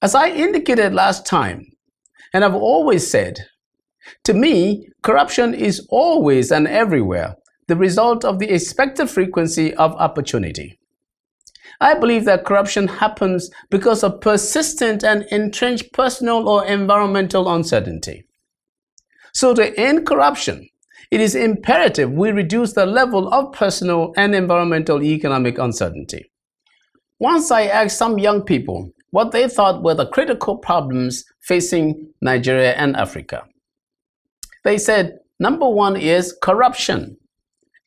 As I indicated last time, and I've always said, to me, corruption is always and everywhere the result of the expected frequency of opportunity. I believe that corruption happens because of persistent and entrenched personal or environmental uncertainty. So to end corruption, it is imperative we reduce the level of personal and environmental economic uncertainty. Once I asked some young people what they thought were the critical problems facing Nigeria and Africa. They said, number one is corruption,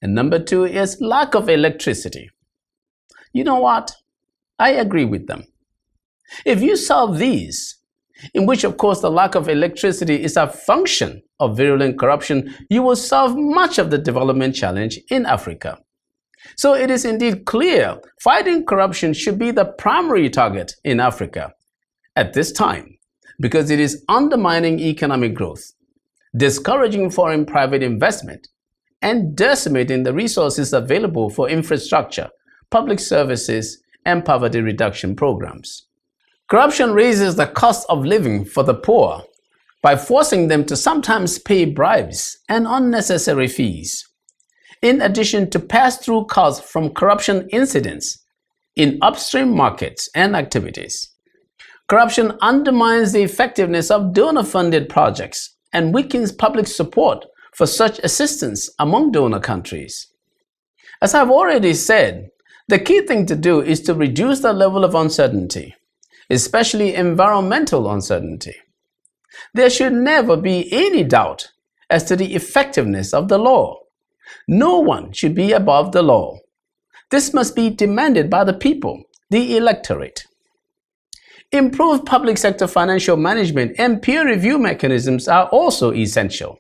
and number two is lack of electricity. You know what? I agree with them. If you solve these, in which of course the lack of electricity is a function of virulent corruption, you will solve much of the development challenge in Africa. So it is indeed clear fighting corruption should be the primary target in Africa at this time, because it is undermining economic growth, discouraging foreign private investment, and decimating the resources available for infrastructure, public services, and poverty reduction programs. Corruption raises the cost of living for the poor by forcing them to sometimes pay bribes and unnecessary fees, in addition to pass-through costs from corruption incidents in upstream markets and activities. Corruption undermines the effectiveness of donor-funded projects and weakens public support for such assistance among donor countries. As I've already said, the key thing to do is to reduce the level of uncertainty, especially environmental uncertainty. There should never be any doubt as to the effectiveness of the law. No one should be above the law. This must be demanded by the people, the electorate. Improved public sector financial management and peer review mechanisms are also essential.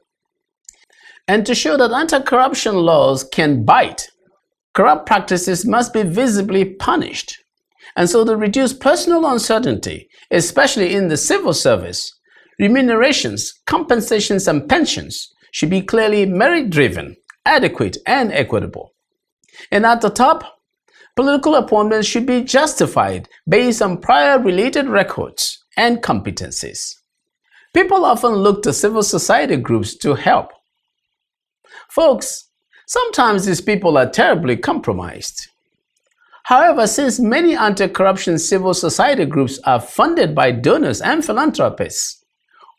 And to show that anti-corruption laws can bite, corrupt practices must be visibly punished. And so to reduce personal uncertainty, especially in the civil service, remunerations, compensations, and pensions should be clearly merit-driven, adequate, and equitable. And at the top, political appointments should be justified based on prior related records and competencies. People often look to civil society groups to help. Folks, sometimes these people are terribly compromised. However, since many anti-corruption civil society groups are funded by donors and philanthropists,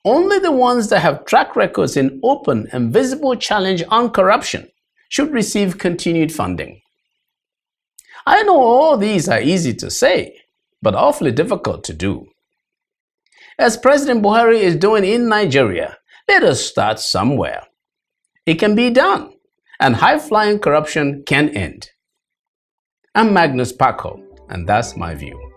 only the ones that have track records in open and visible challenge on corruption should receive continued funding. I know all these are easy to say, but awfully difficult to do. As President Buhari is doing in Nigeria, let us start somewhere. It can be done, and high-flying corruption can end. I'm MAgnus Kpakol, and that's my view.